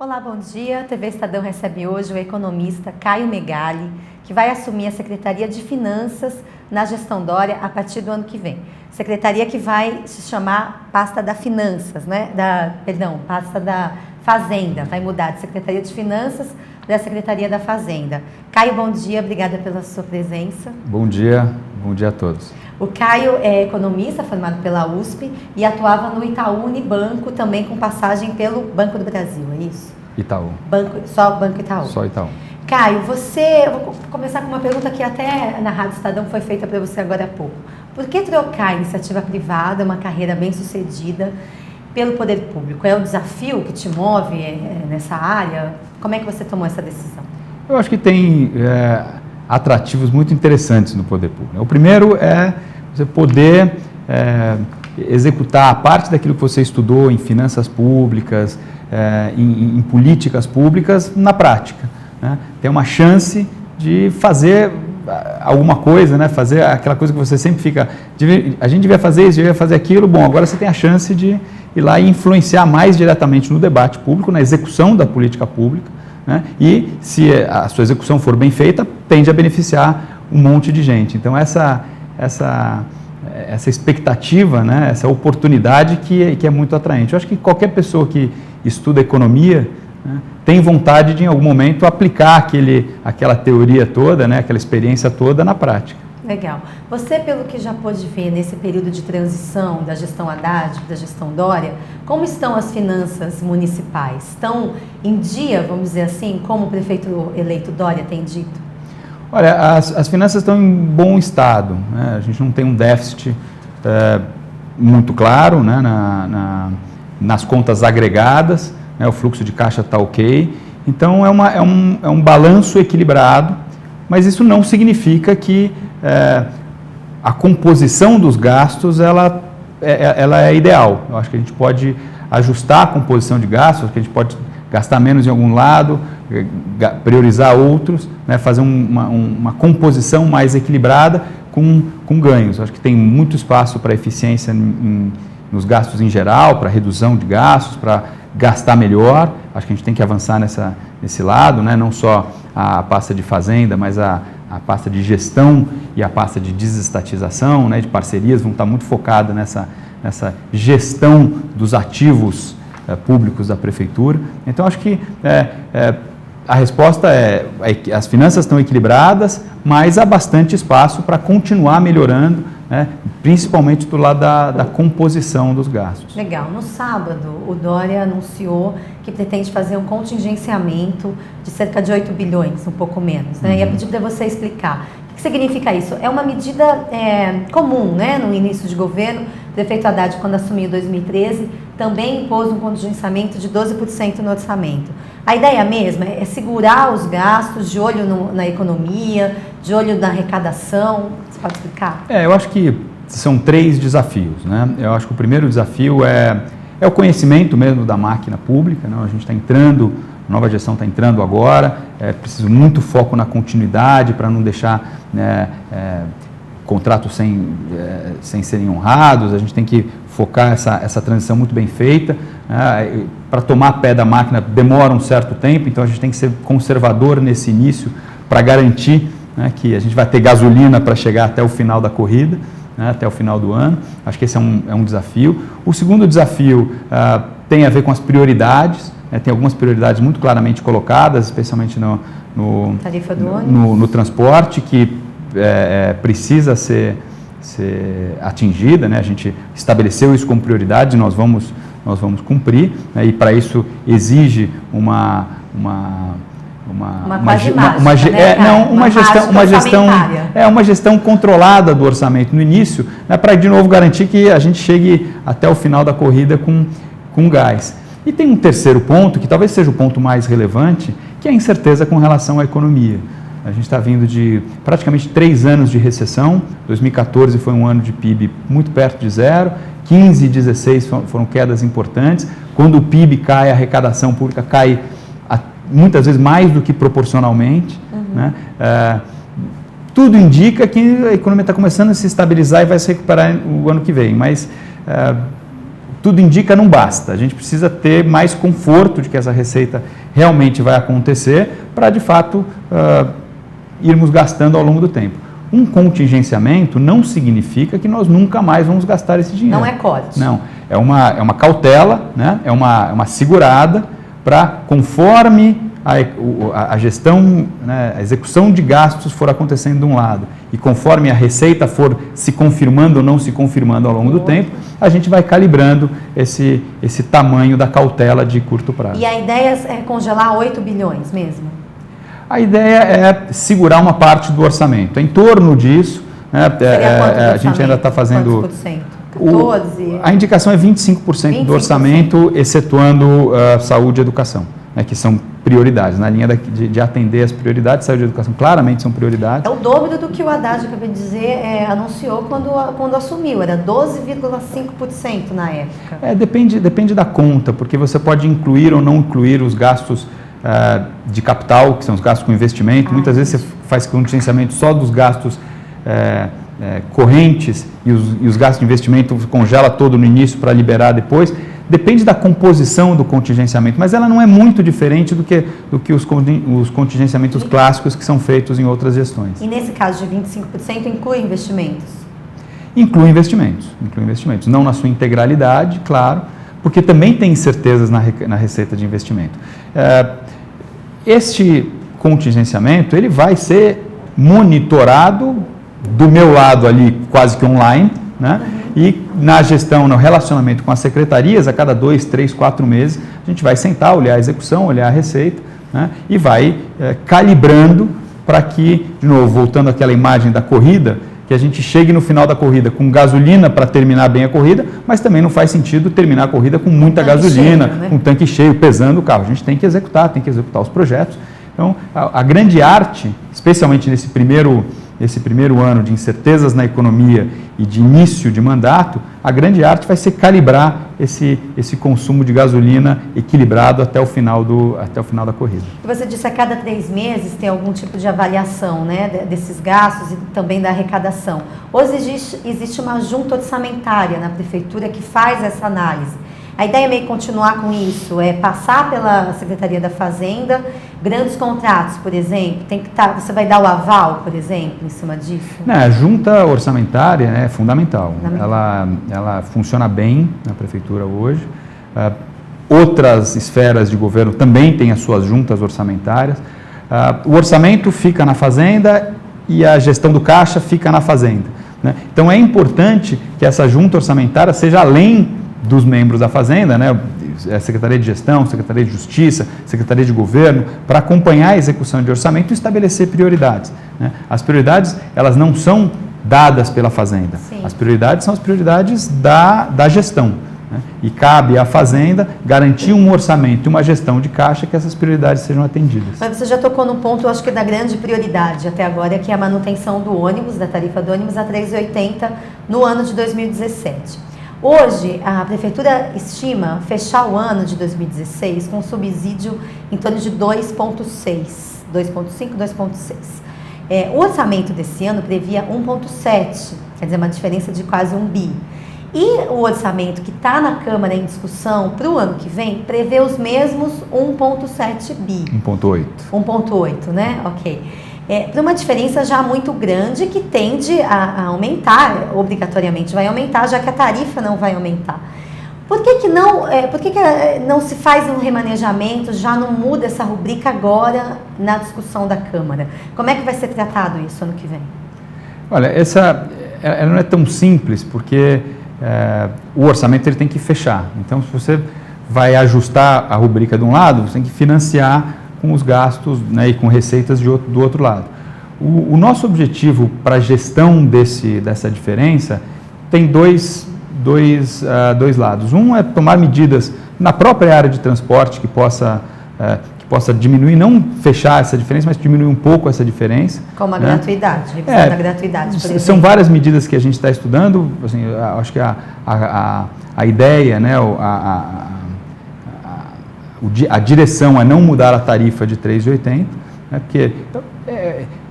Olá, bom dia. A TV Estadão recebe hoje o economista Caio Megali, que vai assumir a Secretaria de Finanças na gestão Dória a partir do ano que vem. Secretaria que vai se chamar Pasta da Finanças, né? Pasta da Fazenda. Vai mudar de Secretaria de Finanças para a Secretaria da Fazenda. Caio, bom dia. Obrigada pela sua presença. Bom dia a todos. O Caio é economista formado pela USP e atuava no Itaú Unibanco, também com passagem pelo Banco do Brasil, é isso? Itaú. Só Banco Itaú? Só Itaú. Caio, eu vou começar com uma pergunta que até na Rádio Estadão foi feita para você agora há pouco. Por que trocar a iniciativa privada, uma carreira bem sucedida, pelo poder público? É o desafio que te move nessa área? Como é que você tomou essa decisão? Eu acho que tem atrativos muito interessantes no poder público. O primeiro é você poder executar a parte daquilo que você estudou em finanças públicas, em políticas públicas, na prática, né? Ter uma chance de fazer alguma coisa, né? Fazer aquela coisa que você sempre fica, a gente devia fazer isso, devia fazer aquilo. Bom, agora você tem a chance de ir lá e influenciar mais diretamente no debate público, na execução da política pública, né? E se a sua execução for bem feita, tende a beneficiar um monte de gente. Então essa expectativa, né? Essa oportunidade que é muito atraente. Eu acho que qualquer pessoa que estuda economia, né, tem vontade de em algum momento aplicar aquela teoria toda, né? Aquela experiência toda na prática. Legal. Você, pelo que já pôde ver nesse período de transição da gestão Haddad para a gestão Dória, como estão as finanças municipais? Estão em dia, vamos dizer assim, como o prefeito eleito Dória tem dito? Olha, as finanças estão em bom estado, né? A gente não tem um déficit muito claro, né? Nas contas agregadas, né? O fluxo de caixa está ok. Então, é um balanço equilibrado, mas isso não significa que a composição dos gastos ela é ideal. Eu acho que a gente pode ajustar a composição de gastos, que a gente pode gastar menos em algum lado, priorizar outros, né, fazer uma composição mais equilibrada com ganhos. Eu acho que tem muito espaço para eficiência nos gastos em geral, para redução de gastos, para gastar melhor. Acho que a gente tem que avançar nesse lado, né, não só a pasta de fazenda, mas a pasta de gestão e a pasta de desestatização, né, de parcerias, vão estar muito focadas nessa gestão dos ativos públicos da prefeitura. Então, acho que a resposta que as finanças estão equilibradas, mas há bastante espaço para continuar melhorando, né, principalmente do lado da composição dos gastos. Legal. No sábado, o Dória anunciou que pretende fazer um contingenciamento de cerca de 8 bilhões, um pouco menos, né? Ia pedir para você explicar. O que significa isso? É uma medida comum, né? No início de governo, o prefeito Haddad, quando assumiu em 2013, também impôs um contingenciamento de 12% no orçamento. A ideia mesma é segurar os gastos, de olho na economia, de olho na arrecadação. Você pode explicar? Eu acho que são 3 desafios, né? Eu acho que o primeiro desafio é o conhecimento mesmo da máquina pública, né? A gente está entrando, a nova gestão está entrando agora, preciso muito foco na continuidade para não deixar contratos sem serem honrados. A gente tem que focar essa transição muito bem feita. Para tomar pé da máquina demora um certo tempo, então a gente tem que ser conservador nesse início para garantir, né, que a gente vai ter gasolina para chegar até o final da corrida, né, até o final do ano. Acho que esse é um desafio. O segundo desafio tem a ver com as prioridades. Tem algumas prioridades muito claramente colocadas, especialmente Tarifa do ônibus, no transporte, que precisa ser atingida, né? A gente estabeleceu isso como prioridade e nós vamos cumprir, né? E para isso exige uma gestão controlada do orçamento no início, né? Para de novo garantir que a gente chegue até o final da corrida com gás. E tem um terceiro ponto, que talvez seja o ponto mais relevante, que é a incerteza com relação à economia. A gente está vindo de praticamente 3 anos de recessão. 2014 foi um ano de PIB muito perto de zero, 15 e 16 foram quedas importantes. Quando o PIB cai, a arrecadação pública cai muitas vezes mais do que proporcionalmente. Né? Tudo indica que a economia está começando a se estabilizar e vai se recuperar o ano que vem, mas tudo indica, não basta. A gente precisa ter mais conforto de que essa receita realmente vai acontecer para, de fato, irmos gastando ao longo do tempo. Um contingenciamento não significa que nós nunca mais vamos gastar esse dinheiro. Não é corte. Não, é uma cautela, né? É uma segurada para, conforme a gestão, né, a execução de gastos for acontecendo de um lado e conforme a receita for se confirmando ou não se confirmando ao longo do tempo, a gente vai calibrando esse tamanho da cautela de curto prazo. E a ideia é congelar 8 bilhões mesmo? A ideia é segurar uma parte do orçamento. Em torno disso, né, a gente ainda está fazendo... Quantos por cento? 14%? A indicação é 25% do orçamento, excetuando saúde e educação, né, que são prioridades, na linha de atender as prioridades. Saúde e educação claramente são prioridades. É o dobro do que o Haddad, acabei de dizer, anunciou quando assumiu, era 12,5% na época. Depende da conta, porque você pode incluir ou não incluir os gastos de capital, que são os gastos com investimento. Muitas vezes você faz contingenciamento só dos gastos correntes e os gastos de investimento congela todo no início para liberar depois. Depende da composição do contingenciamento, mas ela não é muito diferente do que os contingenciamentos clássicos que são feitos em outras gestões. E nesse caso de 25% inclui investimentos? Inclui investimentos, não na sua integralidade, claro, porque também tem incertezas na receita de investimento. Este contingenciamento ele vai ser monitorado do meu lado ali quase que online, né? E na gestão, no relacionamento com as secretarias, a cada 2, 3, 4 meses, a gente vai sentar, olhar a execução, olhar a receita, né? E vai calibrando para que, de novo, voltando àquela imagem da corrida, que a gente chegue no final da corrida com gasolina para terminar bem a corrida, mas também não faz sentido terminar a corrida com muita gasolina, cheio, né? Com um tanque cheio, pesando o carro. A gente tem que executar os projetos. Então, a grande arte, especialmente nesse primeiro ano de incertezas na economia e de início de mandato, a grande arte vai ser calibrar esse consumo de gasolina equilibrado até o final da corrida. E você disse a cada 3 meses tem algum tipo de avaliação, né, desses gastos e também da arrecadação. Hoje existe uma junta orçamentária na prefeitura que faz essa análise. A ideia é meio que continuar com isso, passar pela Secretaria da Fazenda, grandes contratos, por exemplo, você vai dar o aval, por exemplo, em cima disso? Não, a junta orçamentária é fundamental. Ela funciona bem na prefeitura hoje. Outras esferas de governo também têm as suas juntas orçamentárias. O orçamento fica na Fazenda e a gestão do caixa fica na Fazenda, né? Então é importante que essa junta orçamentária seja além dos membros da Fazenda, né? Secretaria de Gestão, Secretaria de Justiça, Secretaria de Governo, para acompanhar a execução de orçamento e estabelecer prioridades, né? As prioridades, elas não são dadas pela Fazenda. Sim. As prioridades são as prioridades da gestão, né? E cabe à Fazenda garantir um orçamento e uma gestão de caixa que essas prioridades sejam atendidas. Mas você já tocou no ponto, eu acho que da grande prioridade até agora, que é a manutenção do ônibus, da tarifa do ônibus a R$ 3,80 no ano de 2017. Hoje, a Prefeitura estima fechar o ano de 2016 com um subsídio em torno de 2,5, 2,6. O orçamento desse ano previa 1,7, quer dizer, uma diferença de quase 1 bi. E o orçamento que está na Câmara em discussão para o ano que vem prevê os mesmos 1,7 bi. 1,8. 1,8, né? Ok. Para uma diferença já muito grande que tende a aumentar, obrigatoriamente vai aumentar, já que a tarifa não vai aumentar. Por que não se faz um remanejamento, já não muda essa rubrica agora na discussão da Câmara? Como é que vai ser tratado isso ano que vem? Olha, ela não é tão simples, porque o orçamento ele tem que fechar. Então, se você vai ajustar a rubrica de um lado, você tem que financiar com os gastos, né, e com receitas do outro lado. O nosso objetivo para a gestão dessa diferença tem dois lados. Um é tomar medidas na própria área de transporte que possa diminuir, não fechar essa diferença, mas diminuir um pouco essa diferença. Como a gratuidade, revisão da gratuidade, por exemplo. São várias medidas que a gente está estudando. Assim, acho que a ideia, né, a direção é não mudar a tarifa de 3,80, né, porque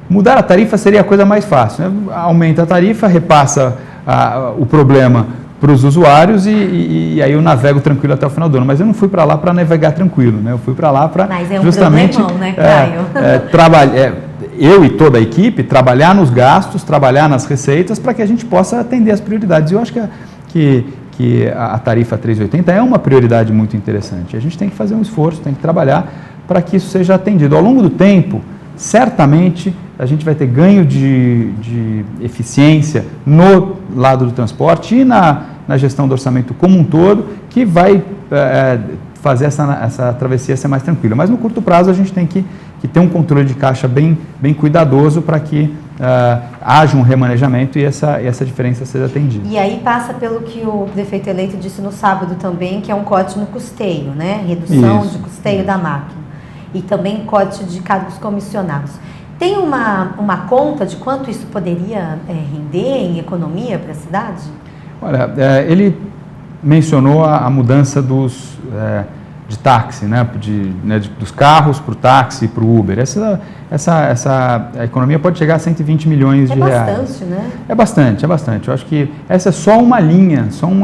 mudar a tarifa seria a coisa mais fácil, né? Aumenta a tarifa, repassa o problema para os usuários e aí eu navego tranquilo até o final do ano. Mas eu não fui para lá para navegar tranquilo, né? Eu fui para lá para justamente né, Caio? Eu e toda a equipe trabalhar nos gastos, trabalhar nas receitas para que a gente possa atender as prioridades. Eu acho que a tarifa 3,80 é uma prioridade muito interessante. A gente tem que fazer um esforço, tem que trabalhar para que isso seja atendido. Ao longo do tempo, certamente a gente vai ter ganho de eficiência no lado do transporte e na gestão do orçamento como um todo, que vai fazer essa travessia ser mais tranquila. Mas no curto prazo a gente tem que ter um controle de caixa bem cuidadoso para que haja um remanejamento e essa diferença seja atendida. E aí passa pelo que o prefeito eleito disse no sábado também, que é um corte no custeio, né? Redução de custeio da máquina. E também corte de cargos comissionados. Tem uma conta de quanto isso poderia render em economia para a cidade? Olha, ele mencionou a mudança de táxi, né, dos carros para o táxi e para o Uber. A economia pode chegar a 120 milhões de reais. É bastante, né? É bastante. Eu acho que essa é só uma linha, só um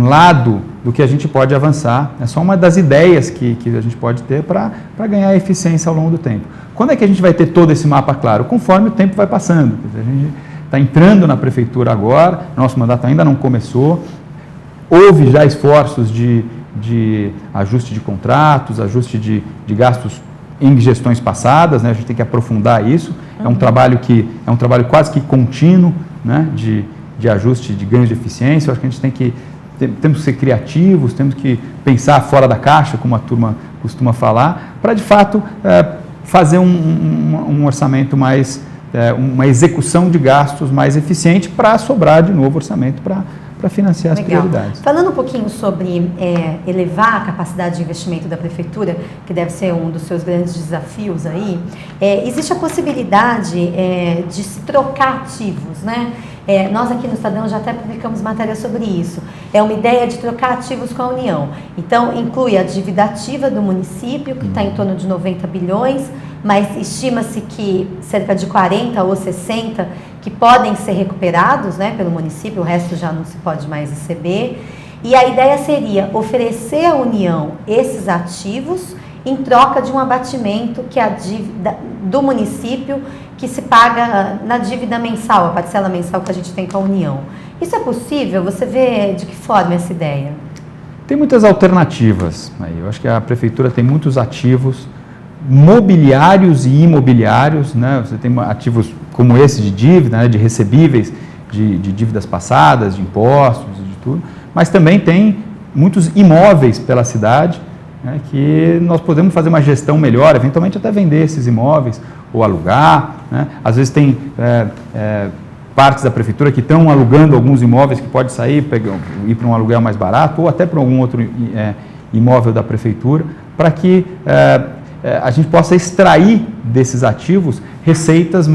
lado do que a gente pode avançar, é só uma das ideias que a gente pode ter para ganhar eficiência ao longo do tempo. Quando é que a gente vai ter todo esse mapa claro? Conforme o tempo vai passando. Quer dizer, a gente está entrando na prefeitura agora, nosso mandato ainda não começou, houve já esforços de ajuste de contratos, ajuste de gastos em gestões passadas, né? A gente tem que aprofundar isso, é um trabalho quase que contínuo, né? de ajuste, de ganhos de eficiência. Eu acho que a gente temos que ser criativos, temos que pensar fora da caixa, como a turma costuma falar, para de fato fazer um orçamento mais, uma execução de gastos mais eficiente para sobrar de novo orçamento para financiar as prioridades. Falando um pouquinho sobre elevar a capacidade de investimento da prefeitura, que deve ser um dos seus grandes desafios aí, existe a possibilidade de se trocar ativos, né? Nós aqui no Estadão já até publicamos matéria sobre isso. É uma ideia de trocar ativos com a União. Então, inclui a dívida ativa do município, que está em torno de 90 bilhões, mas estima-se que cerca de 40 ou 60 que podem ser recuperados, né, pelo município, o resto já não se pode mais receber. E a ideia seria oferecer à União esses ativos em troca de um abatimento que a dívida do município que se paga na dívida mensal, a parcela mensal que a gente tem com a União. Isso é possível? Você vê de que forma essa ideia? Tem muitas alternativas. Eu acho que a prefeitura tem muitos ativos mobiliários e imobiliários, né? Você tem ativos como esse de dívida, né? De recebíveis, de dívidas passadas, de impostos, de tudo, mas também tem muitos imóveis pela cidade, né? Que nós podemos fazer uma gestão melhor, eventualmente até vender esses imóveis ou alugar, né? Às vezes tem partes da prefeitura que estão alugando alguns imóveis que pode sair, ir para um aluguel mais barato ou até para algum outro imóvel da prefeitura, para que a gente possa extrair desses ativos receitas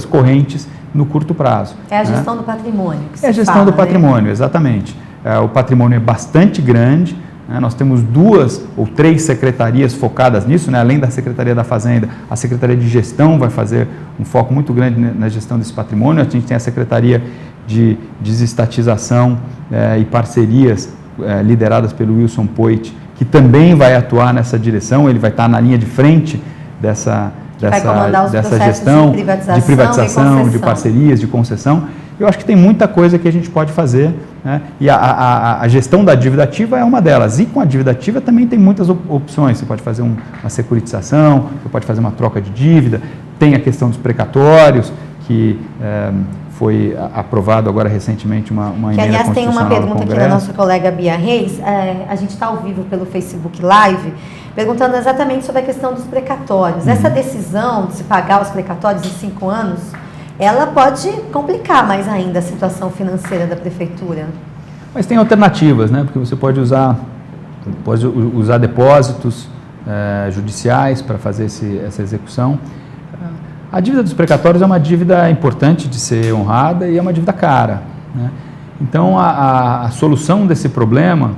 correntes no curto prazo. É a gestão do patrimônio que se É a gestão do patrimônio, exatamente. O patrimônio é bastante grande, né? Nós temos 2 ou 3 secretarias focadas nisso, né? Além da Secretaria da Fazenda, a Secretaria de Gestão vai fazer um foco muito grande na gestão desse patrimônio. A gente tem a Secretaria de Desestatização e Parcerias, lideradas pelo Wilson Poit, que também vai atuar nessa direção. Ele vai estar na linha de frente dessa gestão de privatização, de parcerias, de concessão. Eu acho que tem muita coisa que a gente pode fazer, né? E a gestão da dívida ativa é uma delas. E com a dívida ativa também tem muitas opções. Você pode fazer uma securitização, você pode fazer uma troca de dívida, tem a questão dos precatórios, que foi aprovado agora recentemente uma emenda aliás, constitucional. Tem uma pergunta aqui da nossa colega Bia Reis, a gente está ao vivo pelo Facebook Live, perguntando exatamente sobre a questão dos precatórios. Essa decisão de se pagar os precatórios em 5 anos, ela pode complicar mais ainda a situação financeira da prefeitura. Mas tem alternativas, né? Porque você pode usar depósitos judiciais para fazer essa execução. A dívida dos precatórios é uma dívida importante de ser honrada e é uma dívida cara, né? Então, a solução desse problema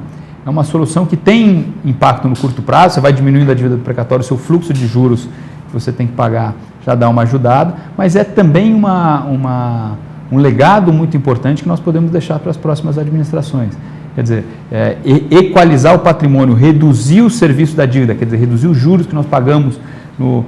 é uma solução que tem impacto no curto prazo. Você vai diminuindo a dívida do precatório, seu fluxo de juros que você tem que pagar já dá uma ajudada, mas é também uma um legado muito importante que nós podemos deixar para as próximas administrações. Quer dizer, equalizar o patrimônio, reduzir o serviço da dívida, quer dizer, reduzir os juros que nós pagamos no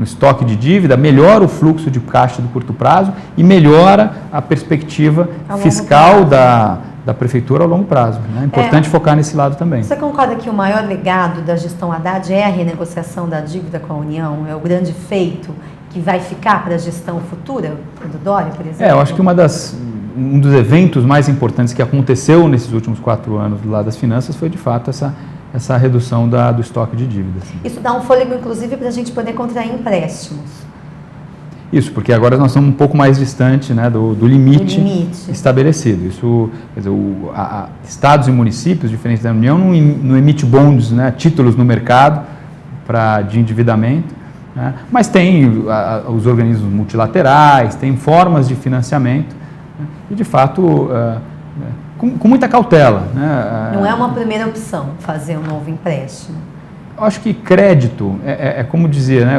estoque de dívida, melhora o fluxo de caixa do curto prazo e melhora a perspectiva fiscal da prefeitura ao longo prazo. É importante focar nesse lado também. Você concorda que o maior legado da gestão Haddad é a renegociação da dívida com a União? É o grande feito que vai ficar para a gestão futura do Dória, por exemplo? Eu acho que um dos eventos mais importantes que aconteceu nesses últimos 4 anos do lado das finanças foi, de fato, essa redução do estoque de dívidas. Isso dá um fôlego, inclusive, para a gente poder contrair empréstimos. Isso, porque agora nós estamos um pouco mais distante, né, do limite estabelecido. Isso, quer dizer, estados e municípios, diferentes da União, não emite bonds, né, títulos no mercado de endividamento, né, mas tem os organismos multilaterais, tem formas de financiamento, né, e, de fato, com muita cautela. Né, não é uma primeira opção fazer um novo empréstimo. Eu acho que crédito, como dizia, né,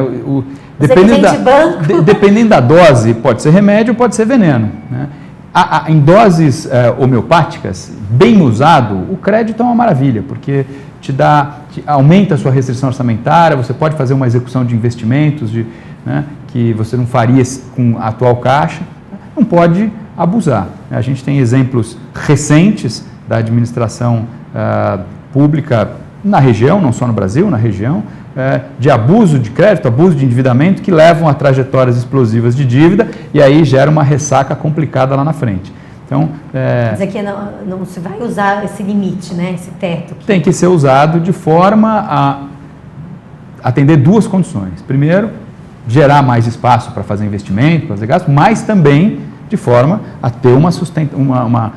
dependendo da dose, pode ser remédio, pode ser veneno. Né? Em doses homeopáticas, bem usado, o crédito é uma maravilha, porque aumenta a sua restrição orçamentária, você pode fazer uma execução de investimentos né, que você não faria com a atual caixa, não pode abusar. A gente tem exemplos recentes da administração pública na região, não só no Brasil, na região, de abuso de crédito, abuso de endividamento, que levam a trajetórias explosivas de dívida e aí gera uma ressaca complicada lá na frente. Então, quer dizer que não se vai usar esse limite, né, esse teto? Tem que ser usado de forma a atender 2 condições. Primeiro, gerar mais espaço para fazer investimento, para fazer gasto, mas também de forma a ter uma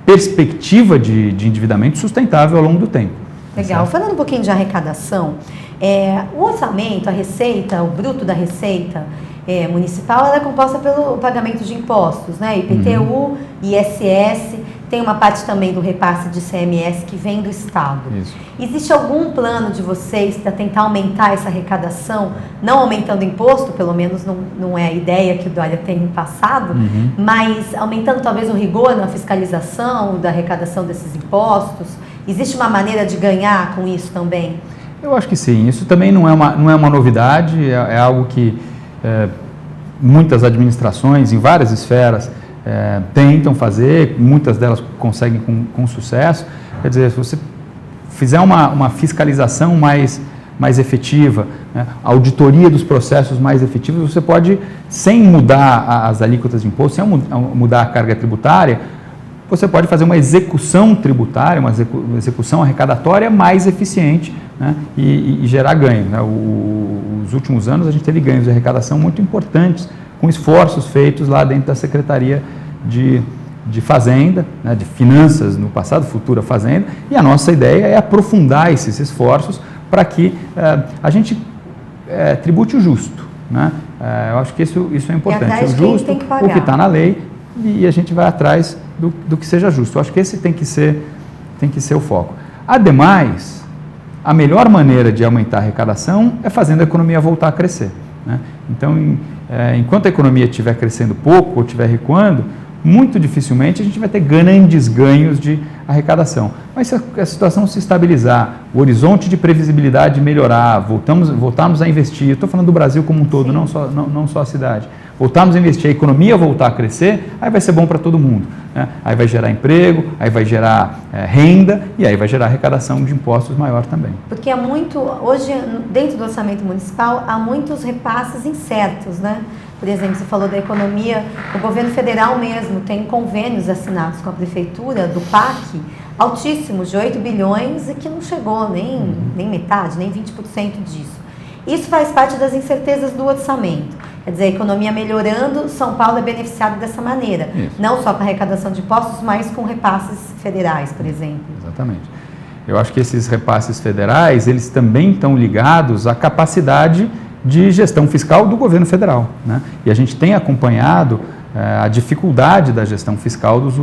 perspectiva de endividamento sustentável ao longo do tempo. Legal. Falando um pouquinho de arrecadação, o orçamento, a receita, o bruto da receita municipal, ela é composta pelo pagamento de impostos, né? IPTU, ISS, tem uma parte também do repasse de ICMS que vem do Estado. Isso. Existe algum plano de vocês para tentar aumentar essa arrecadação, não aumentando imposto, pelo menos não é a ideia que o Dória tem passado, mas aumentando talvez o rigor na fiscalização da arrecadação desses impostos? Existe uma maneira de ganhar com isso também? Eu acho que sim. Isso também não é uma novidade, é algo que muitas administrações, em várias esferas, tentam fazer, muitas delas conseguem com sucesso. Quer dizer, se você fizer uma fiscalização mais efetiva, né, auditoria dos processos mais efetivos, você pode, sem mudar as alíquotas de imposto, sem mudar a carga tributária, você pode fazer uma execução tributária, uma execução arrecadatória mais eficiente, né, e gerar ganho. Né? Os últimos anos a gente teve ganhos de arrecadação muito importantes, com esforços feitos lá dentro da Secretaria de Fazenda, né, de Finanças no passado, futura Fazenda, e a nossa ideia é aprofundar esses esforços para que a gente tribute o justo. Né? Eu acho que isso é importante. O justo, o que está na lei, e a gente vai atrás do que seja justo. Eu acho que esse tem que ser o foco. Ademais, a melhor maneira de aumentar a arrecadação é fazendo a economia voltar a crescer. Né? Então, enquanto a economia estiver crescendo pouco ou estiver recuando, muito dificilmente a gente vai ter grandes ganhos de arrecadação. Mas se a situação se estabilizar, o horizonte de previsibilidade melhorar, voltarmos a investir, eu estou falando do Brasil como um todo, não só a cidade, voltarmos a investir, a economia voltar a crescer, aí vai ser bom para todo mundo. Né? Aí vai gerar emprego, aí vai gerar renda e aí vai gerar arrecadação de impostos maior também. Porque hoje, dentro do orçamento municipal, há muitos repasses incertos, né? Por exemplo, você falou da economia, o governo federal mesmo tem convênios assinados com a prefeitura do PAC, altíssimos, de 8 bilhões e que não chegou nem metade, nem 20% disso. Isso faz parte das incertezas do orçamento. Quer dizer, a economia melhorando, São Paulo é beneficiado dessa maneira. Isso. Não só com a arrecadação de impostos, mas com repasses federais, por exemplo. Exatamente. Eu acho que esses repasses federais, eles também estão ligados à capacidade de gestão fiscal do governo federal. Né? E a gente tem acompanhado a dificuldade da gestão fiscal dos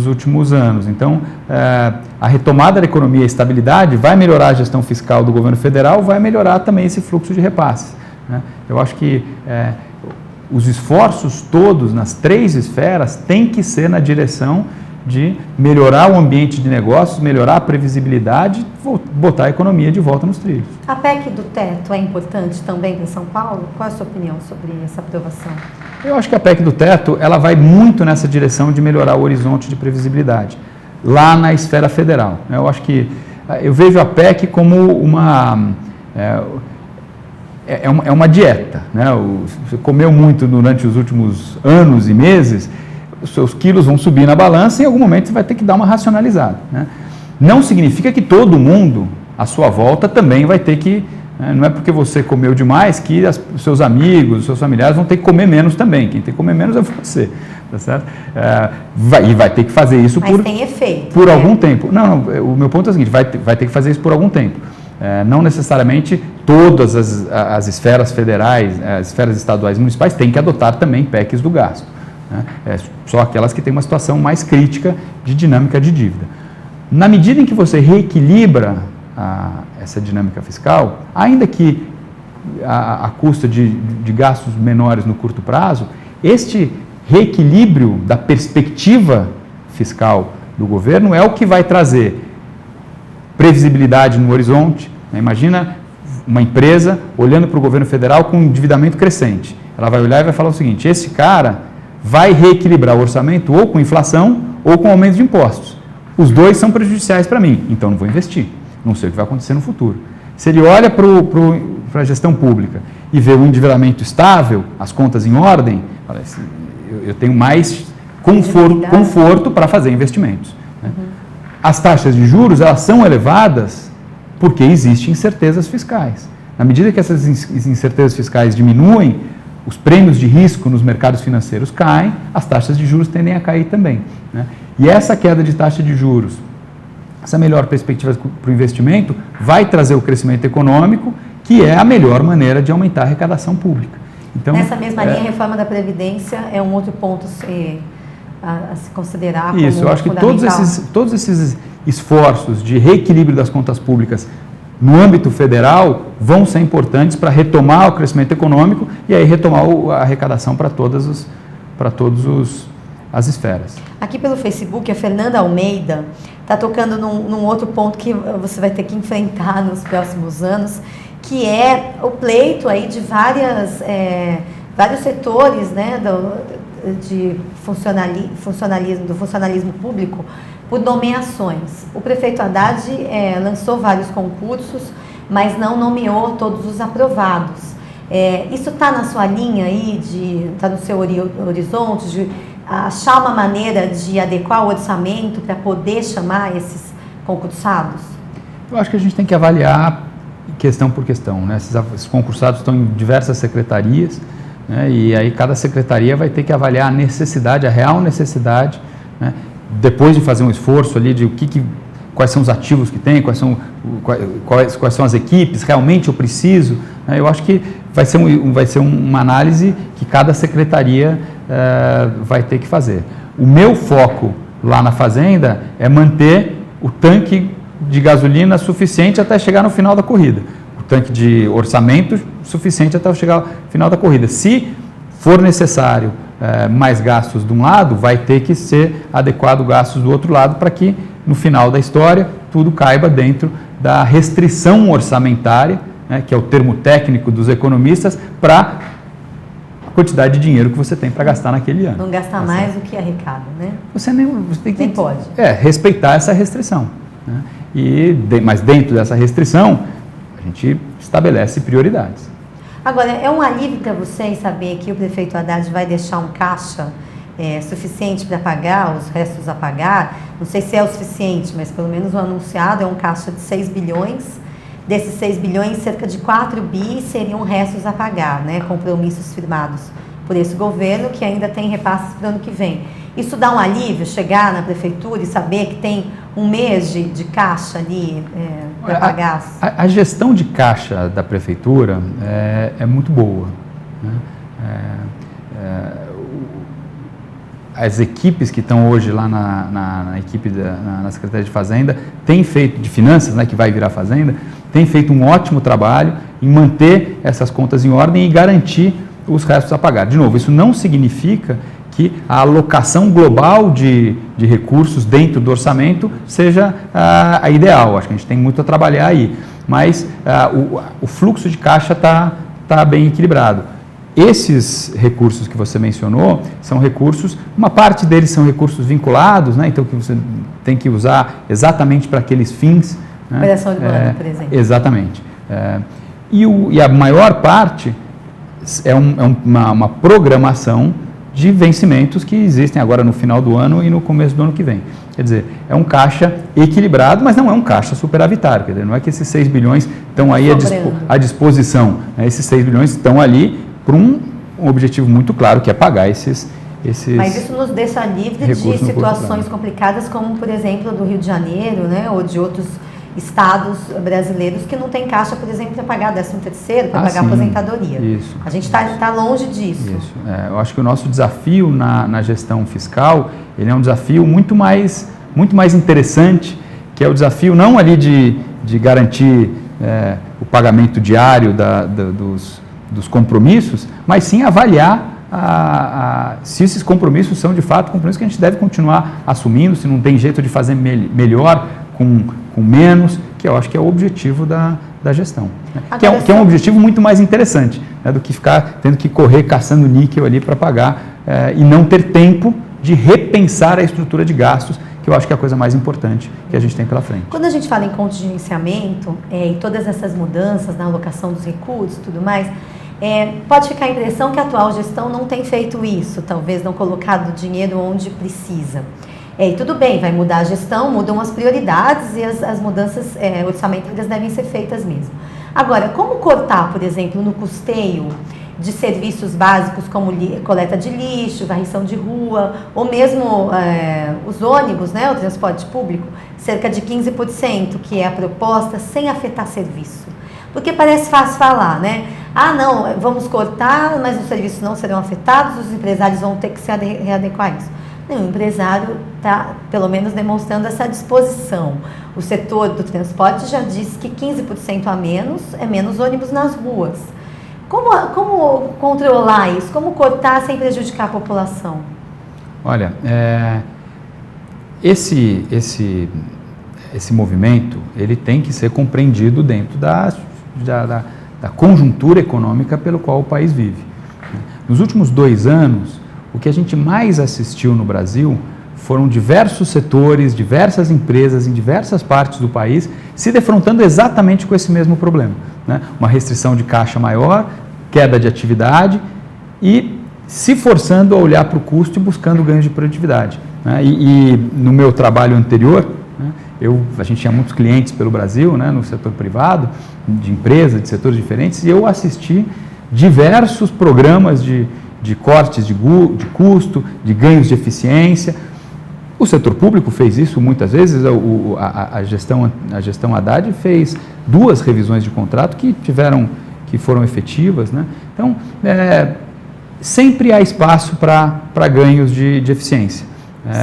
últimos anos. Então, a retomada da economia e a estabilidade vai melhorar a gestão fiscal do governo federal, vai melhorar também esse fluxo de repasses. Né? Eu acho que os esforços todos nas 3 esferas têm que ser na direção de melhorar o ambiente de negócios, melhorar a previsibilidade, botar a economia de volta nos trilhos. A PEC do teto é importante também para São Paulo? Qual é a sua opinião sobre essa aprovação? Eu acho que a PEC do teto, ela vai muito nessa direção de melhorar o horizonte de previsibilidade, lá na esfera federal. Eu vejo a PEC como uma dieta, né? Você comeu muito durante os últimos anos e meses, os seus quilos vão subir na balança e em algum momento você vai ter que dar uma racionalizada, né? Não significa que todo mundo à sua volta também vai ter que, né? Não é porque você comeu demais que os seus amigos, os seus familiares vão ter que comer menos também. Quem tem que comer menos é você, tá certo? Vai ter que fazer isso tem efeito, por algum tempo. Não, o meu ponto é o seguinte, vai ter que fazer isso por algum tempo. Não necessariamente todas as esferas federais, as esferas estaduais e municipais têm que adotar também PECs do gasto, né? Só aquelas que têm uma situação mais crítica de dinâmica de dívida. Na medida em que você reequilibra essa dinâmica fiscal, ainda que a custa de gastos menores no curto prazo, este reequilíbrio da perspectiva fiscal do governo é o que vai trazer previsibilidade no horizonte, né? Imagina uma empresa olhando para o governo federal com um endividamento crescente. Ela vai olhar e vai falar o seguinte: esse cara vai reequilibrar o orçamento ou com inflação ou com aumento de impostos. Os dois são prejudiciais para mim, então não vou investir. Não sei o que vai acontecer no futuro. Se ele olha para a gestão pública e vê o endividamento estável, as contas em ordem, eu tenho mais conforto para fazer investimentos, né? As taxas de juros, elas são elevadas porque existem incertezas fiscais. Na medida que essas incertezas fiscais diminuem, os prêmios de risco nos mercados financeiros caem, as taxas de juros tendem a cair também, né? E essa queda de taxa de juros, essa melhor perspectiva para o investimento, vai trazer o crescimento econômico, que é a melhor maneira de aumentar a arrecadação pública. Então, nessa mesma linha, a reforma da Previdência é um outro ponto a se considerar como isso, eu acho que todos esses esforços de reequilíbrio das contas públicas no âmbito federal vão ser importantes para retomar o crescimento econômico e aí retomar a arrecadação para todas as esferas. Aqui pelo Facebook, a Fernanda Almeida está tocando num outro ponto que você vai ter que enfrentar nos próximos anos, que é o pleito aí de vários setores, né, do funcionalismo público por nomeações. O prefeito Haddad lançou vários concursos, mas não nomeou todos os aprovados. Isso está na sua linha aí, está no seu horizonte de achar uma maneira de adequar o orçamento para poder chamar esses concursados? Eu acho que a gente tem que avaliar questão por questão, né? Esses concursados estão em diversas secretarias, né? E aí cada secretaria vai ter que avaliar a real necessidade, né? Depois de fazer um esforço ali de quais são os ativos que tem, quais são as equipes, realmente eu preciso, né? Eu acho que vai ser uma análise que cada secretaria vai ter que fazer. O meu foco lá na Fazenda é manter o tanque de gasolina suficiente até chegar no final da corrida, o tanque de orçamento suficiente até chegar no final da corrida. Se for necessário mais gastos de um lado, vai ter que ser adequado gastos do outro lado para que no final da história tudo caiba dentro da restrição orçamentária, né, que é o termo técnico dos economistas, para a quantidade de dinheiro que você tem para gastar naquele ano. Não gastar mais do que arrecada, né? Você tem que... Nem pode. Respeitar essa restrição, né? Mas dentro dessa restrição, a gente estabelece prioridades. Agora, é um alívio para vocês saber que o prefeito Haddad vai deixar um caixa suficiente para pagar os restos a pagar? Não sei se é o suficiente, mas pelo menos o anunciado é um caixa de 6 bilhões. Desses 6 bilhões, cerca de 4 bi seriam restos a pagar, né? Compromissos firmados por esse governo, que ainda tem repasses para o ano que vem. Isso dá um alívio, chegar na prefeitura e saber que tem um mês de caixa ali para pagar? A gestão de caixa da prefeitura é muito boa, né? As equipes que estão hoje lá na equipe na Secretaria de Fazenda têm feito, de Finanças, né, que vai virar Fazenda, tem feito um ótimo trabalho em manter essas contas em ordem e garantir os restos a pagar. De novo, isso não significa que a alocação global de recursos dentro do orçamento seja a ideal. Acho que a gente tem muito a trabalhar aí, mas o fluxo de caixa está bem equilibrado. Esses recursos que você mencionou são recursos, uma parte deles são recursos vinculados, né? Então que você tem que usar exatamente para aqueles fins. Né? Operação urbana, por exemplo. Exatamente. E a maior parte é uma programação de vencimentos que existem agora no final do ano e no começo do ano que vem. Quer dizer, é um caixa equilibrado, mas não é um caixa superavitário. Quer dizer, não é que esses 6 bilhões estão aí à disposição. Né? Esses 6 bilhões estão ali por um objetivo muito claro, que é pagar esses Mas isso nos deixa livre de situações complicadas, como, por exemplo, do Rio de Janeiro, né? Ou de outros estados brasileiros que não tem caixa, por exemplo, para pagar 13º, para pagar aposentadoria. Isso. A gente está longe disso. Isso. Eu acho que o nosso desafio na gestão fiscal, ele é um desafio muito mais interessante, que é o desafio não ali de garantir o pagamento diário dos compromissos, mas sim avaliar se esses compromissos são de fato compromissos que a gente deve continuar assumindo, se não tem jeito de fazer melhor com menos, que eu acho que é o objetivo da gestão. Né? Que é um objetivo muito mais interessante, né, do que ficar tendo que correr caçando níquel ali para pagar e não ter tempo de repensar a estrutura de gastos, que eu acho que é a coisa mais importante que a gente tem pela frente. Quando a gente fala em contingenciamento e todas essas mudanças na alocação dos recursos e tudo mais, pode ficar a impressão que a atual gestão não tem feito isso, talvez não colocado dinheiro onde precisa. E tudo bem, vai mudar a gestão, mudam as prioridades e as mudanças orçamentárias devem ser feitas mesmo. Agora, como cortar, por exemplo, no custeio de serviços básicos como coleta de lixo, varrição de rua, ou mesmo os ônibus, né, o transporte público, cerca de 15%, que é a proposta, sem afetar serviço? Porque parece fácil falar, né? Não, vamos cortar, mas os serviços não serão afetados, os empresários vão ter que se readequar a isso. Não, o empresário está, pelo menos, demonstrando essa disposição. O setor do transporte já disse que 15% a menos é menos ônibus nas ruas. Como controlar isso? Como cortar sem prejudicar a população? Olha, esse movimento ele tem que ser compreendido dentro da conjuntura econômica pelo qual o país vive. Nos últimos 2 anos, o que a gente mais assistiu no Brasil foram diversos setores, diversas empresas em diversas partes do país se defrontando exatamente com esse mesmo problema. Né? Uma restrição de caixa maior, queda de atividade e se forçando a olhar para o custo e buscando ganhos de produtividade. Né? E no meu trabalho anterior, né, a gente tinha muitos clientes pelo Brasil, né, no setor privado, de empresas, de setores diferentes, e eu assisti diversos programas de cortes de custo, de ganhos de eficiência. O setor público fez isso muitas vezes, a gestão Haddad fez 2 revisões de contrato que foram efetivas. Né? Então, sempre há espaço para ganhos de eficiência.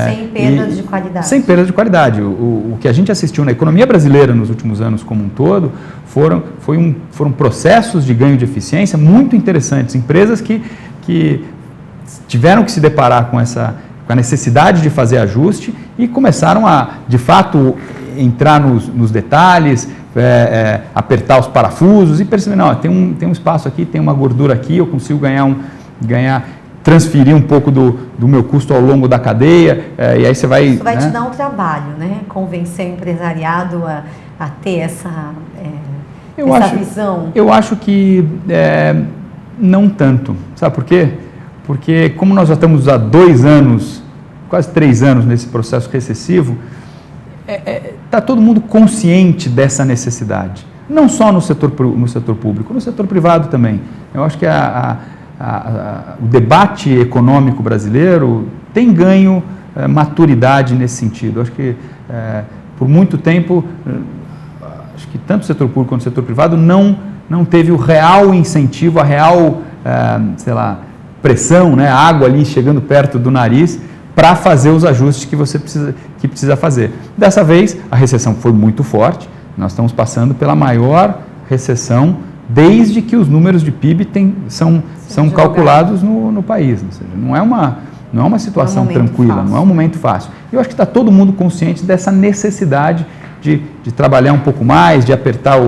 Sem perda de qualidade. Sem perda de qualidade. O que a gente assistiu na economia brasileira nos últimos anos como um todo foram processos de ganho de eficiência muito interessantes. Empresas que tiveram que se deparar com a necessidade de fazer ajuste e começaram a, de fato, entrar nos detalhes, apertar os parafusos e perceber, não, tem um espaço aqui, tem uma gordura aqui, eu consigo transferir um pouco do meu custo ao longo da cadeia, e aí você vai... Isso vai te dar um trabalho, né? Convencer o empresariado a ter essa visão. Eu acho que não tanto. Sabe por quê? Porque como nós já estamos há 2 anos, quase 3 anos nesse processo recessivo, está todo mundo consciente dessa necessidade. Não só no setor público, no setor privado também. Eu acho que o debate econômico brasileiro tem ganho maturidade nesse sentido. Eu acho que por muito tempo, acho que tanto o setor público quanto o setor privado não teve o real incentivo, a real, pressão, né, água ali chegando perto do nariz para fazer os ajustes que você precisa fazer. Dessa vez, a recessão foi muito forte, nós estamos passando pela maior recessão desde que os números de PIB são calculados no país. Ou seja, não é uma situação tranquila, não é um momento fácil. Eu acho que está todo mundo consciente dessa necessidade de trabalhar um pouco mais, de apertar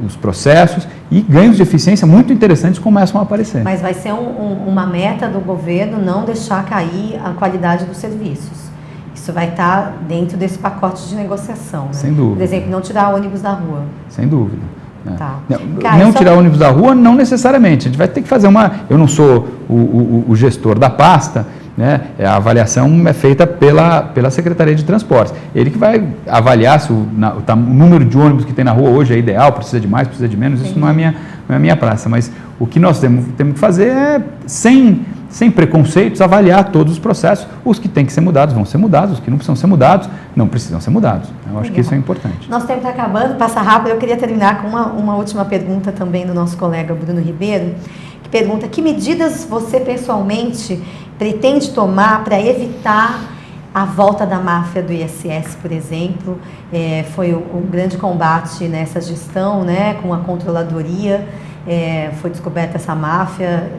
os processos, e ganhos de eficiência muito interessantes começam a aparecer. Mas vai ser uma meta do governo não deixar cair a qualidade dos serviços. Isso vai estar dentro desse pacote de negociação, né? Sem dúvida. Por exemplo, não tirar ônibus da rua. Sem dúvida. Tá. Não tirar ônibus da rua, não necessariamente. A gente vai ter que fazer eu não sou o gestor da pasta, né? A avaliação é feita pela Secretaria de Transportes. Ele que vai avaliar se o número de ônibus que tem na rua hoje é ideal, precisa de mais, precisa de menos. Isso não é a minha praça. Mas o que nós temos que fazer é, sem preconceitos, avaliar todos os processos. Os que têm que ser mudados vão ser mudados, os que não precisam ser mudados não precisam ser mudados. Eu acho que isso é importante. Nosso tempo está acabando, passa rápido. Eu queria terminar com uma última pergunta também do nosso colega Bruno Ribeiro, que pergunta: que medidas você pessoalmente pretende tomar para evitar a volta da máfia do ISS, por exemplo? Foi um grande combate nessa gestão, né, com a controladoria, foi descoberta essa máfia,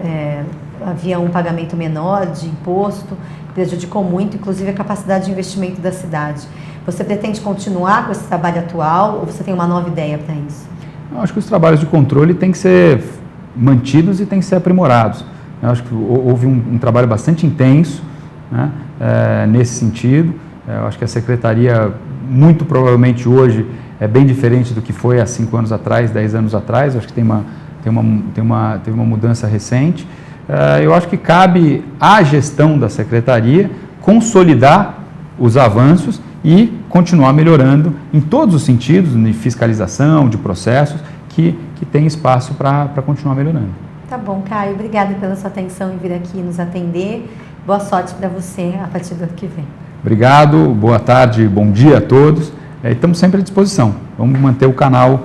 havia um pagamento menor de imposto, que prejudicou muito, inclusive, a capacidade de investimento da cidade. Você pretende continuar com esse trabalho atual ou você tem uma nova ideia para isso? Eu acho que os trabalhos de controle têm que ser mantidos e têm que ser aprimorados. Eu acho que houve um trabalho bastante intenso, né, nesse sentido. Eu acho que a Secretaria, muito provavelmente hoje, é bem diferente do que foi há 5 anos atrás, 10 anos atrás. Eu acho que teve uma mudança recente. Eu acho que cabe à gestão da Secretaria consolidar os avanços e continuar melhorando em todos os sentidos, de fiscalização, de processos, que tem espaço para continuar melhorando. Tá bom, Caio. Obrigada pela sua atenção em vir aqui nos atender. Boa sorte para você a partir do ano que vem. Obrigado, boa tarde, bom dia a todos. Estamos sempre à disposição. Vamos manter o canal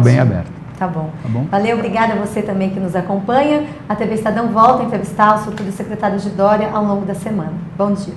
bem aberto. Tá bom. Valeu, obrigada a você também que nos acompanha. A TV Estadão volta a entrevistar os futuros secretários de Dória ao longo da semana. Bom dia.